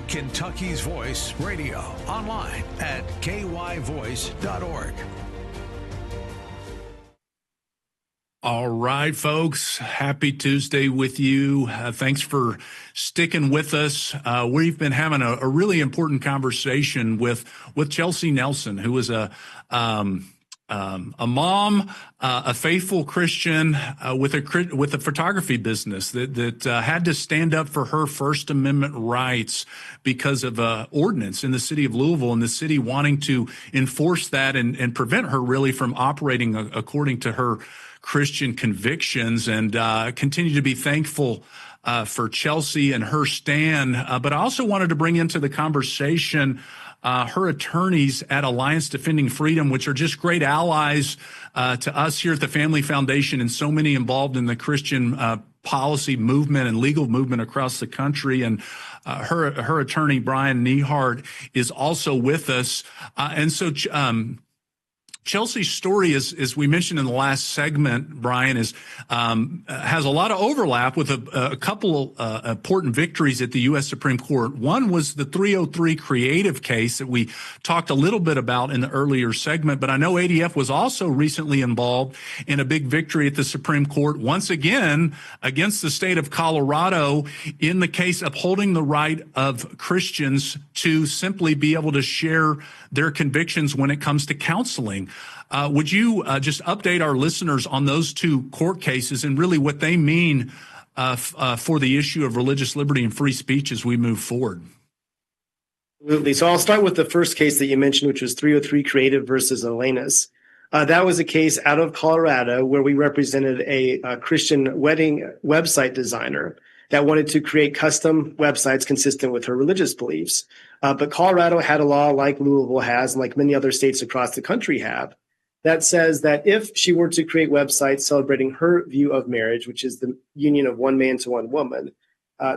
Kentucky's Voice Radio, online at kyvoice.org. All right, folks. Happy Tuesday with you. Thanks for sticking with us. We've been having a really important conversation with Chelsea Nelson, who is a mom, a faithful Christian with a photography business that had to stand up for her First Amendment rights because of an ordinance in the city of Louisville, and the city wanting to enforce that and prevent her really from operating according to her Christian convictions. And continue to be thankful for Chelsea and her stand. But I also wanted to bring into the conversation her attorneys at Alliance Defending Freedom, which are just great allies to us here at the Family Foundation, and so many involved in the Christian policy movement and legal movement across the country. And her attorney, Brian Nehart, is also with us. And so Chelsea's story, as we mentioned in the last segment, Brian, has a lot of overlap with a couple important victories at the U.S. Supreme Court. One was the 303 creative case that we talked a little bit about in the earlier segment, but I know ADF was also recently involved in a big victory at the Supreme Court, once again against the state of Colorado, in the case upholding the right of Christians to simply be able to share their convictions when it comes to counseling. Would you just update our listeners on those two court cases and really what they mean for the issue of religious liberty and free speech as we move forward? Absolutely. So I'll start with the first case that you mentioned, which was 303 Creative versus Elena's. That was a case out of Colorado where we represented a Christian wedding website designer that wanted to create custom websites consistent with her religious beliefs. But Colorado had a law, like Louisville has, and like many other states across the country have, that says that if she were to create websites celebrating her view of marriage, which is the union of one man to one woman,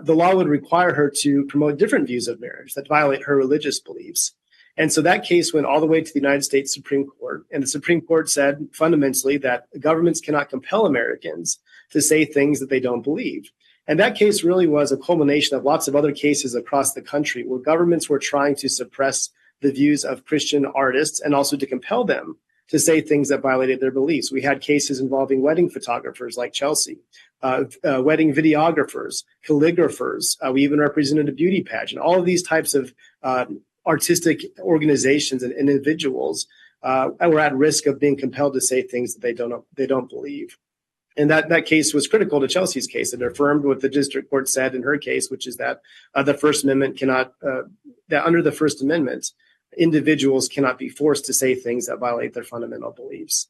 the law would require her to promote different views of marriage that violate her religious beliefs. And so that case went all the way to the United States Supreme Court. And the Supreme Court said fundamentally that governments cannot compel Americans to say things that they don't believe. And that case really was a culmination of lots of other cases across the country where governments were trying to suppress the views of Christian artists and also to compel them to say things that violated their beliefs. We had cases involving wedding photographers like Chelsea, wedding videographers, calligraphers. We even represented a beauty pageant. All of these types of artistic organizations and individuals were at risk of being compelled to say things that they don't believe. And that case was critical to Chelsea's case. It affirmed what the district court said in her case, which is that the First Amendment that under the First Amendment, individuals cannot be forced to say things that violate their fundamental beliefs.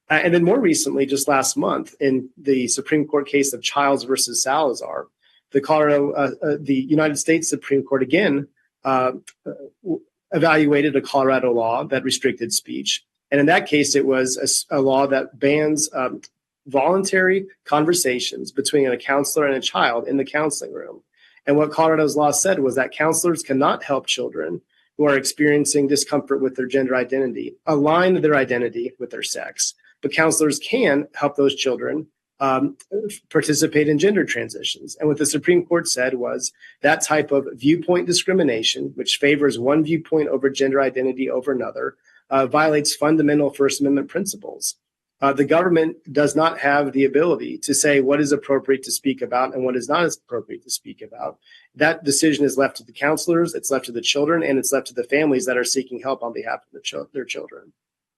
And then more recently, just last month, in the Supreme Court case of Childs versus Salazar, the United States Supreme Court again evaluated a Colorado law that restricted speech. And in that case, it was a law that bans voluntary conversations between a counselor and a child in the counseling room. And what Colorado's law said was that counselors cannot help children who are experiencing discomfort with their gender identity align their identity with their sex. But counselors can help those children participate in gender transitions. And what the Supreme Court said was that type of viewpoint discrimination, which favors one viewpoint over gender identity over another, violates fundamental First Amendment principles. The government does not have the ability to say what is appropriate to speak about and what is not appropriate to speak about. That decision is left to the counselors, it's left to the children, and it's left to the families that are seeking help on behalf of their children.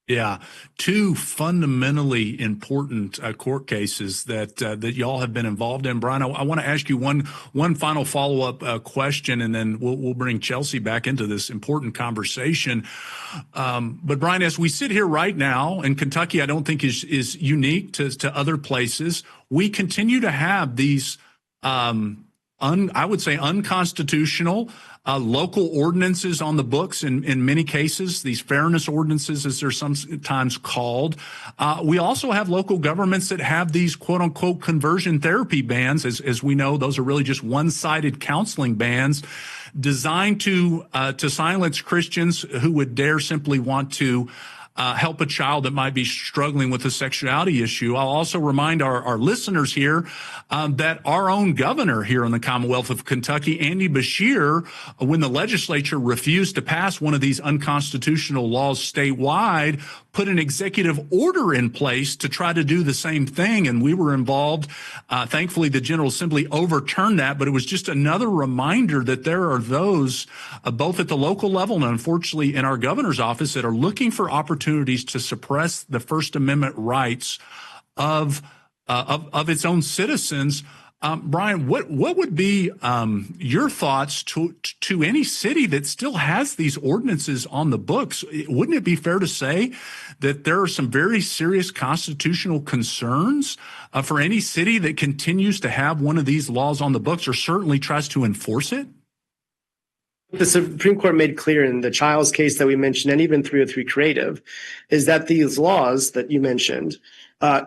Yeah, two fundamentally important court cases that y'all have been involved in. Brian, I want to ask you one final follow-up question, and then we'll bring Chelsea back into this important conversation. But Brian, as we sit here right now, and Kentucky I don't think is unique to other places, we continue to have these I would say unconstitutional local ordinances on the books in many cases, these fairness ordinances, as they're sometimes called. We also have local governments that have these quote unquote conversion therapy bans. As we know, those are really just one-sided counseling bans designed to silence Christians who would dare simply want to help a child that might be struggling with a sexuality issue. I'll also remind our listeners here that our own governor here in the Commonwealth of Kentucky, Andy Beshear, when the legislature refused to pass one of these unconstitutional laws statewide, put an executive order in place to try to do the same thing. And we were involved. Thankfully, the General Assembly overturned that, but it was just another reminder that there are those both at the local level and unfortunately in our governor's office that are looking for opportunities to suppress the First Amendment rights of its own citizens. Brian, what would be your thoughts to any city that still has these ordinances on the books? Wouldn't it be fair to say that there are some very serious constitutional concerns for any city that continues to have one of these laws on the books or certainly tries to enforce it? The Supreme Court made clear in the Childs case that we mentioned, and even 303 Creative, is that these laws that you mentioned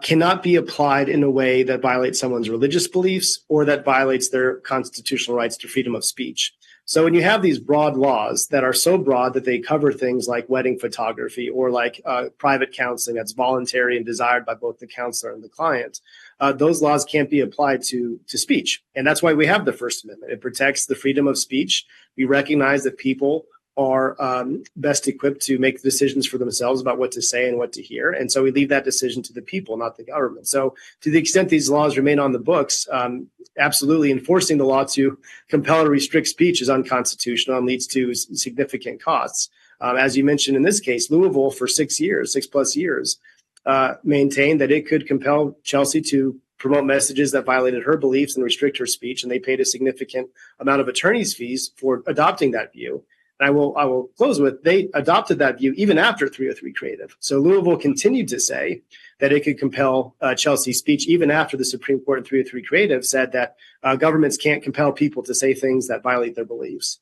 cannot be applied in a way that violates someone's religious beliefs or that violates their constitutional rights to freedom of speech. So when you have these broad laws that are so broad that they cover things like wedding photography or like private counseling that's voluntary and desired by both the counselor and the client, those laws can't be applied to speech. And that's why we have the First Amendment. It protects the freedom of speech. We recognize that people are best equipped to make decisions for themselves about what to say and what to hear. And so we leave that decision to the people, not the government. So to the extent these laws remain on the books, absolutely enforcing the law to compel or restrict speech is unconstitutional and leads to significant costs. As you mentioned in this case, Louisville for 6+ years, maintained that it could compel Chelsea to promote messages that violated her beliefs and restrict her speech. And they paid a significant amount of attorney's fees for adopting that view. And I will close with, they adopted that view even after 303 Creative. So Louisville continued to say that it could compel Chelsea's speech even after the Supreme Court in 303 Creative said that governments can't compel people to say things that violate their beliefs.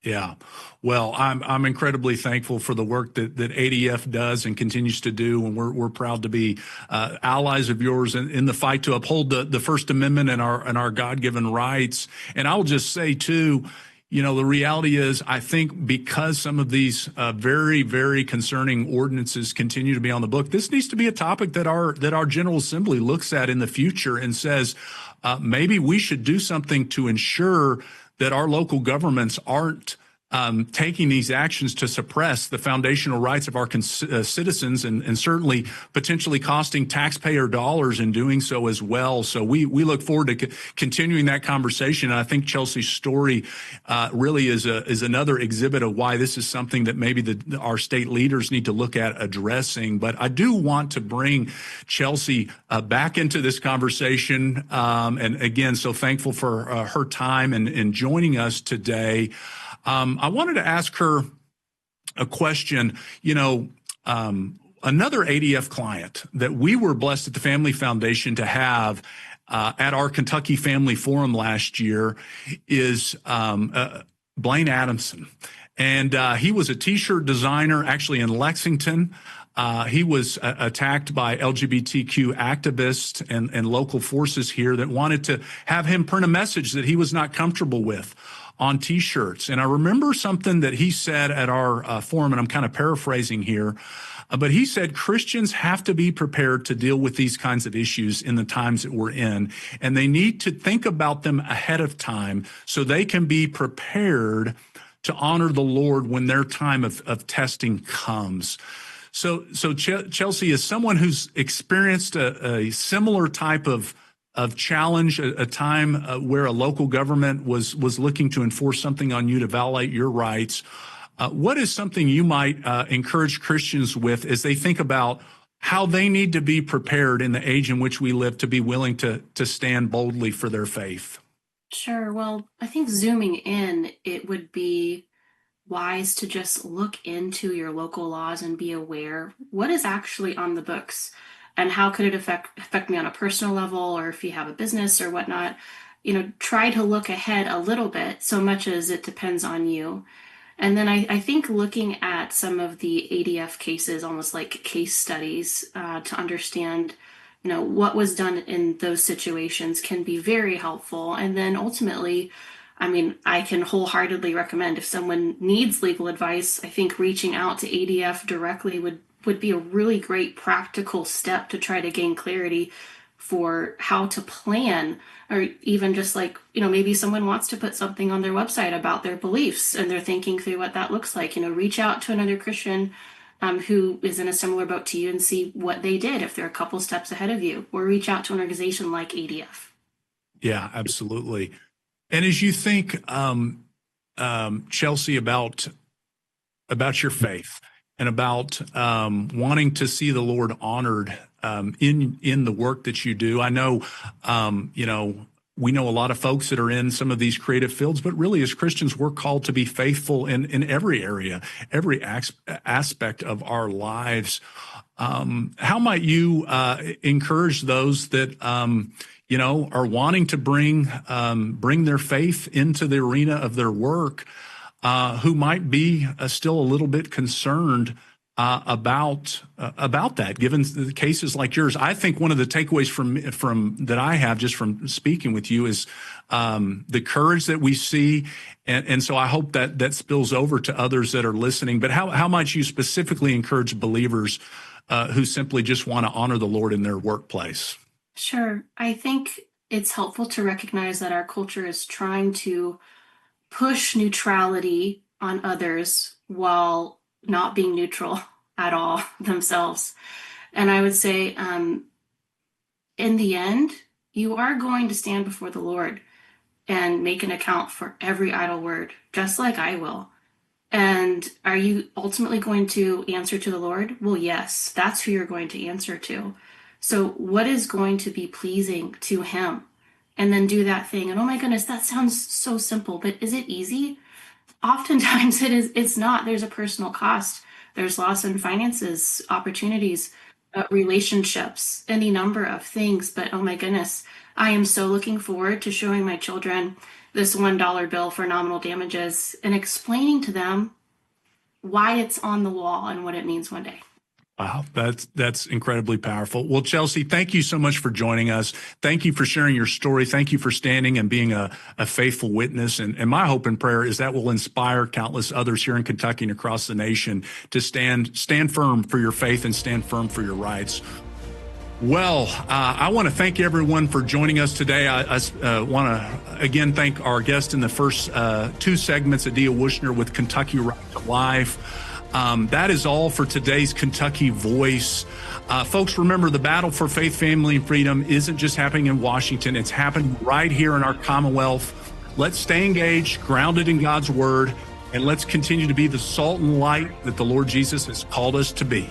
Yeah. Well, I'm incredibly thankful for the work that ADF does and continues to do. And we're proud to be allies of yours in the fight to uphold the First Amendment and our God-given rights. And I'll just say, too, you know, the reality is, I think because some of these very, very concerning ordinances continue to be on the book, this needs to be a topic that our General Assembly looks at in the future and says, maybe we should do something to ensure that our local governments aren't taking these actions to suppress the foundational rights of our citizens and certainly potentially costing taxpayer dollars in doing so as well. So we look forward to continuing that conversation. And I think Chelsea's story really is another exhibit of why this is something that maybe our state leaders need to look at addressing. But I do want to bring Chelsea back into this conversation. And again, so thankful for her time and joining us today. I wanted to ask her a question. Another ADF client that we were blessed at the Family Foundation to have at our Kentucky Family Forum last year is Blaine Adamson. And he was a T-shirt designer actually in Lexington. He was attacked by LGBTQ activists and local forces here that wanted to have him print a message that he was not comfortable with on T-shirts. And I remember something that he said at our forum, and I'm kind of paraphrasing here, but he said Christians have to be prepared to deal with these kinds of issues in the times that we're in, and they need to think about them ahead of time so they can be prepared to honor the Lord when their time of testing comes. So Chelsea, is someone who's experienced a similar type of challenge, a time where a local government was looking to enforce something on you to violate your rights. What is something you might encourage Christians with as they think about how they need to be prepared in the age in which we live to be willing to stand boldly for their faith? Sure. Well, I think zooming in, it would be wise to just look into your local laws and be aware what is actually on the books. And how could it affect me on a personal level, or if you have a business or whatnot? Try to look ahead a little bit, so much as it depends on you. And then I think looking at some of the ADF cases, almost like case studies, to understand, what was done in those situations can be very helpful. And then ultimately, I can wholeheartedly recommend if someone needs legal advice, I think reaching out to ADF directly would be a really great practical step to try to gain clarity for how to plan, or even just like, maybe someone wants to put something on their website about their beliefs and they're thinking through what that looks like. Reach out to another Christian who is in a similar boat to you and see what they did if they're a couple steps ahead of you, or reach out to an organization like ADF. Yeah, absolutely. And as you think, Chelsea, about your faith, and about wanting to see the Lord honored in the work that you do. I know, we know a lot of folks that are in some of these creative fields, but really as Christians, we're called to be faithful in every area, every aspect of our lives. How might you encourage those that are wanting to bring their faith into the arena of their work, who might be still a little bit concerned about that, given the cases like yours? I think one of the takeaways from that I have just from speaking with you is the courage that we see, and so I hope that spills over to others that are listening. But how might you specifically encourage believers who simply just want to honor the Lord in their workplace? Sure. I think it's helpful to recognize that our culture is trying to push neutrality on others while not being neutral at all themselves. And I would say, in the end, you are going to stand before the Lord and make an account for every idle word, just like I will. And are you ultimately going to answer to the Lord? Well, yes, that's who you're going to answer to. So what is going to be pleasing to him? And then do that thing. And oh my goodness, that sounds so simple, but is it easy? Oftentimes it's not. There's a personal cost. There's loss in finances, opportunities, relationships, any number of things. But oh my goodness, I am so looking forward to showing my children this $1 bill for nominal damages and explaining to them why it's on the wall and what it means one day. Wow, that's incredibly powerful. Well, Chelsea, thank you so much for joining us. Thank you for sharing your story. Thank you for standing and being a faithful witness. And my hope and prayer is that will inspire countless others here in Kentucky and across the nation to stand firm for your faith and stand firm for your rights. Well, I want to thank everyone for joining us today. I want to again thank our guest in the first two segments, Adia Wushner with Kentucky Right to Life. That is all for today's Kentucky Voice. Folks, remember, the battle for faith, family, and freedom isn't just happening in Washington. It's happening right here in our Commonwealth. Let's stay engaged, grounded in God's word, and let's continue to be the salt and light that the Lord Jesus has called us to be.